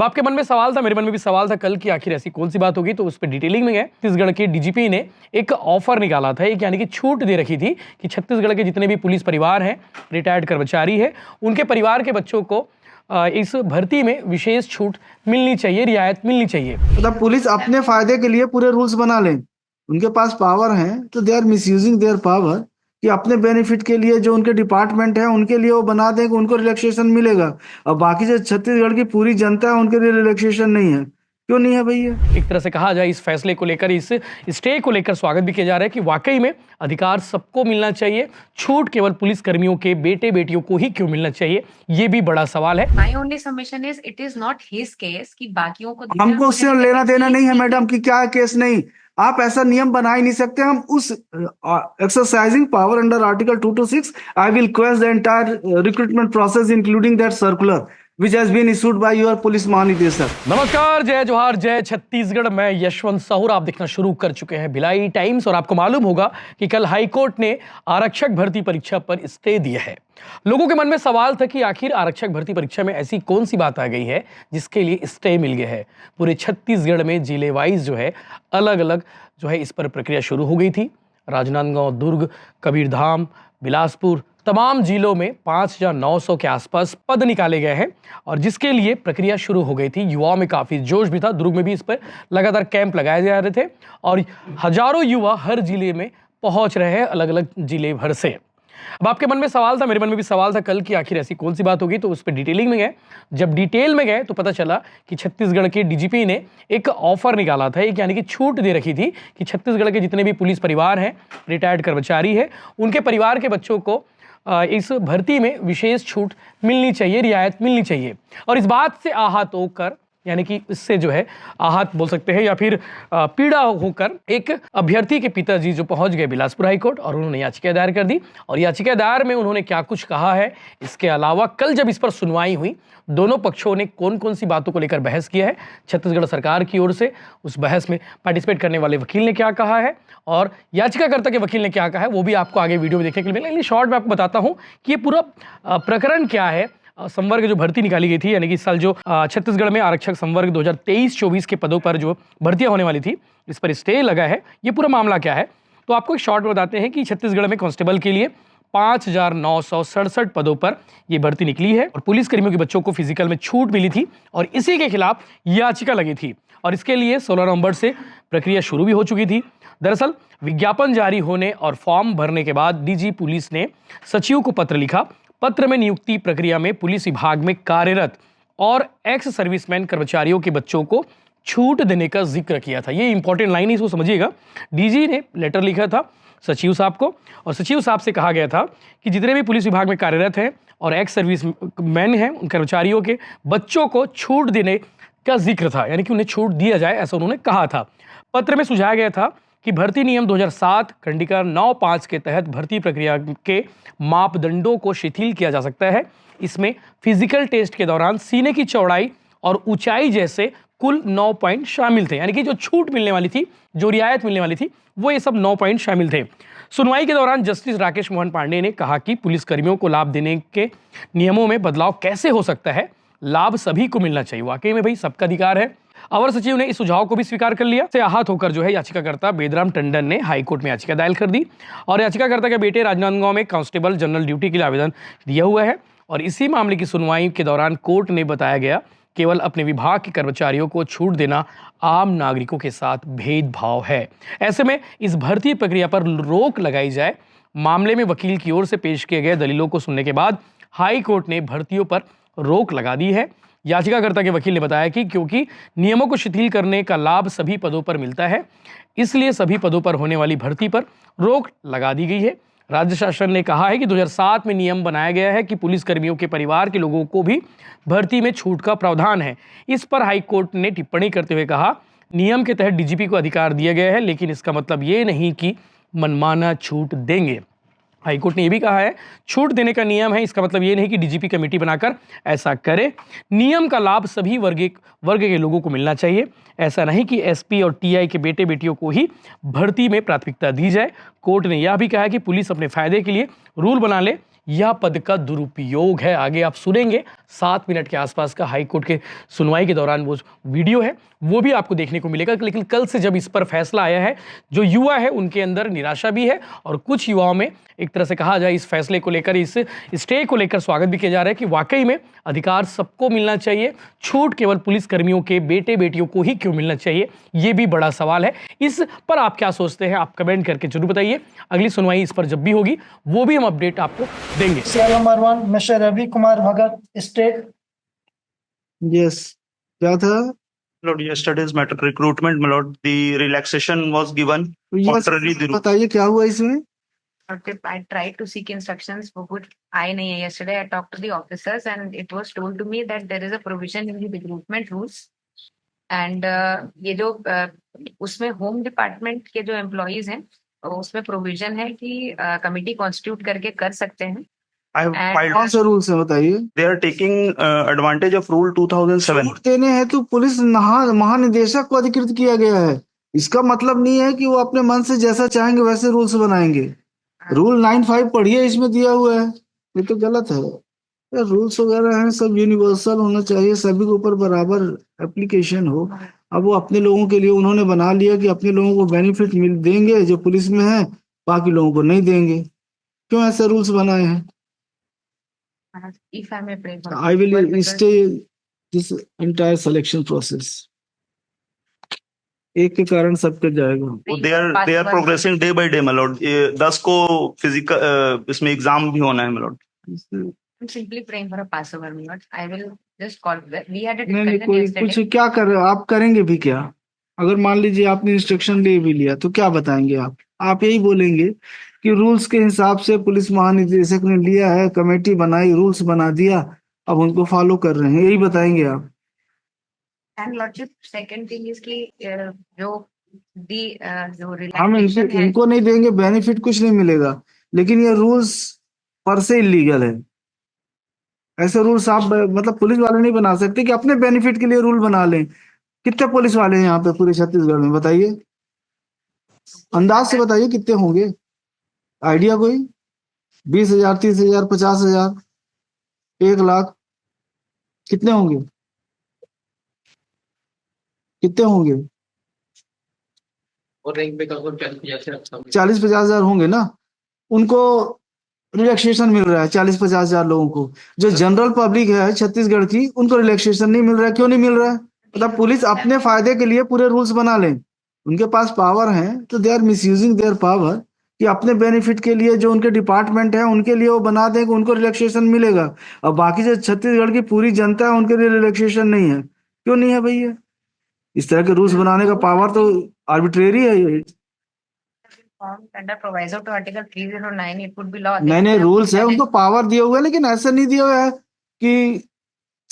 अब आपके मन में सवाल था, मेरे मन में भी सवाल था कल कि आखिर ऐसी कौन सी बात होगी, तो उस पर डिटेलिंग में गए। छत्तीसगढ़ के डीजीपी ने एक ऑफर निकाला था, एक यानी कि छूट दे रखी थी कि छत्तीसगढ़ के जितने भी पुलिस परिवार हैं, रिटायर्ड कर्मचारी है, उनके परिवार के बच्चों को इस भर्ती में विशेष छूट मिलनी चाहिए, रियायत मिलनी चाहिए। मतलब पुलिस अपने फायदे के लिए पूरे रूल्स बना लें, उनके पास पावर है तो they are misusing their power कि अपने बेनिफिट के लिए जो उनके डिपार्टमेंट है उनके लिए वो बना दें कि उनको रिलैक्सेशन मिलेगा, और बाकी जो छत्तीसगढ़ की पूरी जनता है उनके लिए रिलैक्सेशन नहीं है। क्यों नहीं है भैया? एक तरह से कहा जाए इस फैसले को लेकर, इस स्टे को लेकर स्वागत भी किया जा रहा है कि वाकई में अधिकार सबको मिलना चाहिए, छूट केवल पुलिस कर्मियों के बेटे बेटियों को ही क्यों मिलना चाहिए, ये भी बड़ा सवाल है। My only submission is it is not his case कि बाकियों को हमको उससे लेना देना नहीं है मैडम कि क्या केस नहीं, आप ऐसा नियम बना ही नहीं सकते। हम उस exercising power under article 226 I will question the entire recruitment process including that circular which has been issued by your police महानिदेशक। नमस्कार, जय जोहार, जय छत्तीसगढ़। मैं यशवंत साहूर, आप देखना शुरू कर चुके हैं भिलाई टाइम्स। और आपको मालूम होगा कि कल हाईकोर्ट ने आरक्षक भर्ती परीक्षा पर स्टे दिया है। लोगों के मन में सवाल था कि आखिर आरक्षक भर्ती परीक्षा में ऐसी कौन सी बात आ गई है जिसके लिए स्टे मिल गया है। पूरे छत्तीसगढ़ में जिले वाइज जो है अलग अलग जो है इस पर प्रक्रिया शुरू हो गई थी। राजनांदगांव, दुर्ग, कबीरधाम, बिलासपुर, तमाम जिलों में 5,900 के आसपास पद निकाले गए हैं और जिसके लिए प्रक्रिया शुरू हो गई थी। युवाओं में काफ़ी जोश भी था। दुर्ग में भी इस पर लगातार कैंप लगाए जा रहे थे और हजारों युवा हर जिले में पहुंच रहे हैं, अलग अलग जिले भर से। अब आपके मन में सवाल था, मेरे मन में भी सवाल था कल कि आखिर ऐसी कौन सी बात होगी, तो उस पर डिटेलिंग में गए। जब डिटेल में गए तो पता चला कि छत्तीसगढ़ के डीजीपी ने एक ऑफर निकाला था, एक यानी कि छूट दे रखी थी कि छत्तीसगढ़ के जितने भी पुलिस परिवार हैं, रिटायर्ड कर्मचारी है, उनके परिवार के बच्चों को इस भर्ती में विशेष छूट मिलनी चाहिए, रियायत मिलनी चाहिए। और इस बात से आहत होकर, यानी कि इससे जो है आहत बोल सकते हैं या फिर पीड़ा होकर एक अभ्यर्थी के पिताजी जो पहुंच गए बिलासपुर हाईकोर्ट और उन्होंने याचिका दायर कर दी। और याचिका दायर में उन्होंने क्या कुछ कहा है, इसके अलावा कल जब इस पर सुनवाई हुई, दोनों पक्षों ने कौन कौन सी बातों को लेकर बहस किया है, छत्तीसगढ़ सरकार की ओर से उस बहस में पार्टिसिपेट करने वाले वकील ने क्या कहा है और याचिकाकर्ता के वकील ने क्या कहा है, वो भी आपको आगे वीडियो में देखने के लिए मिलेगा। लेकिन शॉर्ट में आपको बताता हूँ कि ये पूरा प्रकरण क्या है। संवर्ग जो भर्ती निकाली गई थी, यानी कि इस साल जो छत्तीसगढ़ में आरक्षक संवर्ग 2023-24 के पदों पर जो भर्तियां होने वाली थी, इस पर स्टे लगा है। ये पूरा मामला क्या है, तो आपको एक शॉर्ट में बताते हैं कि छत्तीसगढ़ में कांस्टेबल के लिए 5,967 पदों पर यह भर्ती निकली है और पुलिस कर्मियों के बच्चों को फिजिकल में छूट मिली थी और इसी के खिलाफ याचिका लगी थी और इसके लिए 16 नवंबर से प्रक्रिया शुरू भी हो चुकी थी। दरअसल विज्ञापन जारी होने और फॉर्म भरने के बाद डीजी पुलिस ने सचिव को पत्र लिखा। पत्र में नियुक्ति प्रक्रिया में पुलिस विभाग में कार्यरत और एक्स सर्विसमैन कर्मचारियों के बच्चों को छूट देने का जिक्र किया था। ये इंपॉर्टेंट लाइन है, इसको समझिएगा। डीजी ने लेटर लिखा था सचिव साहब को और सचिव साहब से कहा गया था कि जितने भी पुलिस विभाग में कार्यरत हैं और एक्स सर्विसमैन हैं, उन कर्मचारियों के बच्चों को छूट देने का जिक्र था, यानी कि उन्हें छूट दिया जाए, ऐसा उन्होंने कहा था। पत्र में सुझाया गया था कि भर्ती नियम 2007 खंडिका 9(5) के तहत भर्ती प्रक्रिया के मापदंडों को शिथिल किया जा सकता है। इसमें फिजिकल टेस्ट के दौरान सीने की चौड़ाई और ऊंचाई जैसे कुल 9 पॉइंट शामिल थे, यानी कि जो छूट मिलने वाली थी, जो रियायत मिलने वाली थी, वो ये सब 9 पॉइंट शामिल थे। सुनवाई के दौरान जस्टिस राकेश मोहन पांडे ने कहा कि पुलिस कर्मियों को लाभ देने के नियमों में बदलाव कैसे हो सकता है, लाभ सभी को मिलना चाहिए। वाकई में भाई सबका अधिकार है। अवर सचिव ने इस सुझाव को भी स्वीकार कर लिया। से आहत होकर जो है याचिकाकर्ता बेदराम टंडन ने हाईकोर्ट में याचिका दायर कर दी और याचिकाकर्ता के बेटे राजनांदगांव में कांस्टेबल जनरल ड्यूटी के लिए आवेदन दिया हुआ है और इसी मामले की सुनवाई के दौरान कोर्ट ने बताया गया केवल अपने विभाग के कर्मचारियों को छूट देना आम नागरिकों के साथ भेदभाव है। ऐसे में इस भर्ती प्रक्रिया पर रोक लगाई जाए। मामले में वकील की ओर से पेश किए गए दलीलों को सुनने के बाद हाई कोर्ट ने भर्तियों पर रोक लगा दी है। याचिकाकर्ता के वकील ने बताया कि क्योंकि नियमों को शिथिल करने का लाभ सभी पदों पर मिलता है, इसलिए सभी पदों पर होने वाली भर्ती पर रोक लगा दी गई है। राज्य शासन ने कहा है कि 2007 में नियम बनाया गया है कि पुलिस कर्मियों के परिवार के लोगों को भी भर्ती में छूट का प्रावधान है। इस पर हाईकोर्ट ने टिप्पणी करते हुए कहा, नियम के तहत डीजीपी को अधिकार दिया गया है, लेकिन इसका मतलब ये नहीं कि मनमाना छूट देंगे। हाईकोर्ट ने यह भी कहा है, छूट देने का नियम है, इसका मतलब ये नहीं कि डीजीपी कमेटी बनाकर ऐसा करे। नियम का लाभ सभी वर्ग के लोगों को मिलना चाहिए। ऐसा नहीं कि एसपी और टीआई के बेटे बेटियों को ही भर्ती में प्राथमिकता दी जाए। कोर्ट ने यह भी कहा है कि पुलिस अपने फायदे के लिए रूल बना ले, यह पद का दुरुपयोग है। आगे आप सुनेंगे 7 मिनट के आसपास का हाई कोर्ट के सुनवाई के दौरान वो वीडियो है, वो भी आपको देखने को मिलेगा। लेकिन कल से जब इस पर फैसला आया है, जो युवा है उनके अंदर निराशा भी है और कुछ युवाओं में एक तरह से कहा जाए इस फैसले को लेकर, इस स्टे को लेकर स्वागत भी किया जा रहा है कि वाकई में अधिकार सबको मिलना चाहिए, छूट केवल पुलिस कर्मियों के बेटे बेटियों को ही क्यों मिलना चाहिए, ये भी बड़ा सवाल है। इस पर आप क्या सोचते हैं, आप कमेंट करके जरूर बताइए। अगली सुनवाई इस पर जब भी होगी वो भी हम अपडेट आपको देंगे। serial number 1, Mr. Ravi Kumar Bhagat, state. Yes, क्या था? Lord, yesterday's matter recruitment, my lord, the relaxation was given. Yes, Contrarily, the बताइए क्या हुआ इसमें? I tried to seek instructions for which I nahi hai. Yesterday I talked to the officers and it was told to me that there is a provision in the recruitment rules and ये जो उसमें home department के जो employees हैं उसमें provision है कि committee constitute करके कर सकते हैं। I have And- filed. कौन सा रूल है बताइए? They are taking advantage of Rule 2007. छूट देने हैं तो पुलिस महानिदेशक को अधिकृत किया गया है। इसका मतलब नहीं है कि वो अपने मन से जैसा चाहेंगे वैसे रूल्स बनाएंगे। रूल 95 पढ़िए, इसमें दिया हुआ है। ये तो गलत है। रूल्स वगैरह हैं सब यूनिवर्सल होना चाहिए, सभी के ऊपर बराबर एप्लीकेशन हो। अब वो अपने लोगों के लिए उन्होंने बना लिया कि अपने लोगों को बेनिफिट मिल देंगे जो पुलिस में है, बाकी लोगों को नहीं देंगे। क्यों ऐसे रूल्स बनाए हैं? If I may pray for I will because- stay this entire selection process. एक के कारण सब कर जाएगा। They are progressing day by day, my lord. 10 को फिजिकल इसमें एग्जाम भी होना है, my lord. I'm simply praying for a Passover, my lord. I will just call. We had a नहीं discussion कोई yesterday. कुछ क्या कर रहे हो आप? करेंगे भी क्या? अगर मान लीजिए आपने इंस्ट्रक्शन ले भी लिया तो क्या बताएंगे आप? आप यही बोलेंगे कि रूल्स के हिसाब से पुलिस महानिदेशक ने लिया है, कमेटी बनाई, रूल्स बना दिया, अब उनको फॉलो कर रहे हैं, यही बताएंगे आप? And lordship, second thing is कि जो हम relaxation है इनको नहीं देंगे बेनिफिट, कुछ नहीं मिलेगा, लेकिन ये रूल्स पर से इलीगल है। ऐसे रूल्स आप मतलब पुलिस वाले नहीं बना सकते कि अपने बेनिफिट के लिए रूल बना लें। कितने पुलिस वाले हैं यहाँ पे पूरे छत्तीसगढ़ में बताइए? अंदाज से बताइए कितने होंगे? आइडिया कोई? 20,000, 30,000, 50,000, 1,00,000? कितने होंगे? कितने होंगे? 40-50,000 होंगे ना। उनको रिलैक्सेशन मिल रहा है 40-50,000 लोगों को। जो जनरल पब्लिक है छत्तीसगढ़ की, उनको रिलैक्सेशन नहीं मिल रहा है। क्यों नहीं मिल रहा है? मतलब पुलिस अपने फायदे के लिए पूरे रूल्स बना लें, उनके पास पावर है तो they are misusing their power कि अपने बेनिफिट के लिए जो उनके डिपार्टमेंट है उनके लिए वो बना दें कि उनको रिलैक्सेशन मिलेगा, और बाकी जो छत्तीसगढ़ की पूरी जनता है उनके लिए रिलैक्सेशन नहीं है। क्यों नहीं है भैया? इस तरह के रूल्स बनाने का पावर तो आर्बिट्रेरी है ये। formed under proviso to Article 309, it would be law. नए रूल्स है, उनको पावर दिए हुए हैं, लेकिन ऐसा नहीं दिया हुआ है कि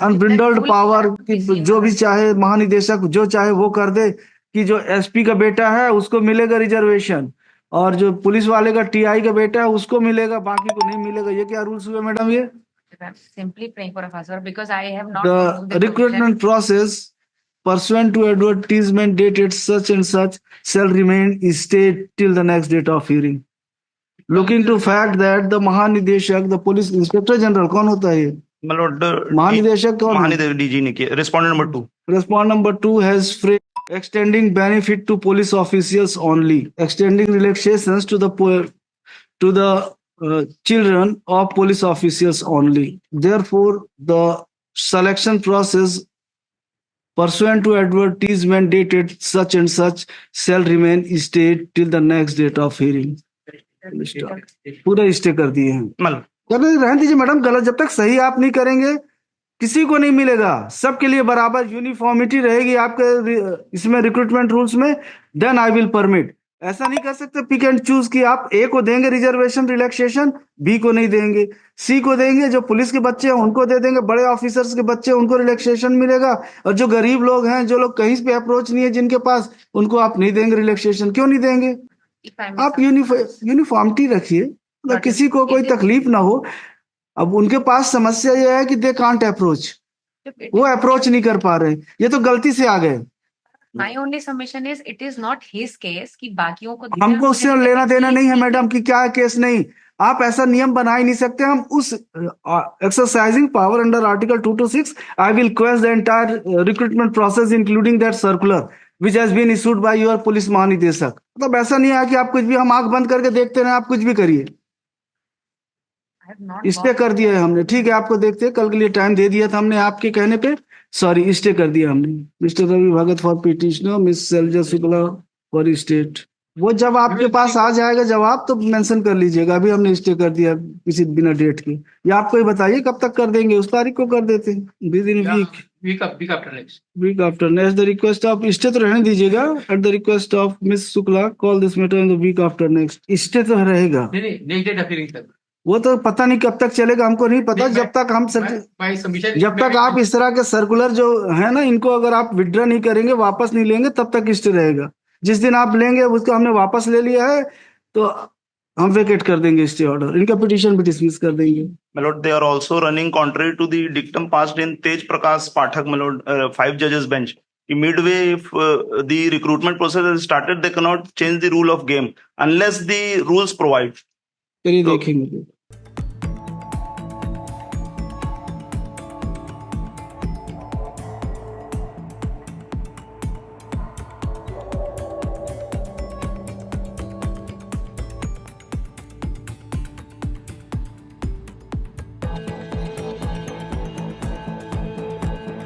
अनब्रिंडल्ड पावर कि जो भी चाहे महानिदेशक जो चाहे वो कर दे, कि जो एसपी का बेटा है उसको मिलेगा रिजर्वेशन और जो पुलिस वाले का टीआई का बेटा है उसको मिलेगा, बाकी को नहीं मिलेगा। ये क्या रूल्स हुए मैडम? ये I'm simply praying for a Passover because I have not removed the the recruitment process pursuant to advertisement dated such and such shall remain stayed till the next date of hearing. Looking to fact that the महानिदेशक, the police inspector general, कौन होता है ये? My lord, महानिदेशक कौन है? महानिदेशक DG ने किया। Respondent number 2. Respondent number 2 has phrased extending benefit to police officials only, extending relaxations to the children of police officials only. Therefore, the selection process pursuant to advertisement dated such and such shall remain stayed till the next date of hearing. पूरा stay कर दिए हैं। मतलब चलो रहने दीजिए madam, गलत जब तक सही आप नहीं करेंगे किसी को नहीं मिलेगा, सबके लिए बराबर यूनिफॉर्मिटी रहेगी आपके इसमें रिक्रूटमेंट रूल्स में, देन आई विल परमिट। ऐसा नहीं कर सकते पिक एंड चूज कि आप ए को देंगे रिजर्वेशन रिलैक्सेशन, बी को नहीं देंगे, सी को देंगे, जो पुलिस के बच्चे हैं उनको दे देंगे, बड़े ऑफिसर्स के बच्चे उनको रिलैक्सेशन मिलेगा, और जो गरीब लोग हैं, जो लोग कहीं पे अप्रोच नहीं है जिनके पास, उनको आप नहीं देंगे रिलैक्सेशन। क्यों नहीं देंगे? if I may आप यूनिफॉर्मिटी रखिए, मतलब किसी को कोई तकलीफ ना हो। अब उनके पास समस्या यह है कि दे कांट अप्रोच, वो अप्रोच नहीं कर पा रहे, ये तो गलती से आ गए। My only submission is it is not his case कि बाकियों को दिया, हमको उससे मुझे लेना देना नहीं है नहीं मैडम कि क्या केस नहीं। आप ऐसा नियम बना ही नहीं सकते। हम उस exercising power under article 226 I will question the entire recruitment process including that circular which has been issued by your police महानिदेशक। मतलब ऐसा नहीं है कि आप कुछ भी हम आंख बंद करके देखते रहे, आप कुछ भी करिए। I have not stay got कर दिया है हमने, ठीक है, आपको देखते हैं, कल के लिए टाइम दे दिया था हमने आपके कहने पे, सॉरी स्टे कर दिया हमने। Mister Ravi Bhagat for petitioner, miss Shailja Shukla for state. वो जब आपके पास आ जाएगा जवाब तो मेंशन कर लीजिएगा, अभी हमने स्टे कर दिया किसी बिना डेट के। या आपको ही बताइए कब तक कर देंगे, उस तारीख को कर देते हैं within week after next. The request of stay तो रहने दीजिएगा, at the request of miss Shukla call this matter in the week after next. Stay तो रहेगा, वो तो पता नहीं कब तक चलेगा, हमको नहीं पता। जब तक हम जब तक आप इस तरह के सर्कुलर जो है ना, इनको अगर आप विड्रॉ नहीं करेंगे, वापस नहीं लेंगे, तब तक स्टे रहेगा। जिस दिन आप लेंगे उसको हमने वापस ले लिया है तो हम वेकेट कर देंगे स्टे ऑर्डर, इनका पिटीशन भी डिसमिस कर देंगे। My lord, they are also running contrary to the dictum passed in Tej Prakash Pathak, my lord, 5 judges bench. Midway, if the recruitment process has started, they cannot change the rule of game unless the rules provide. चलिए तो- देखेंगे।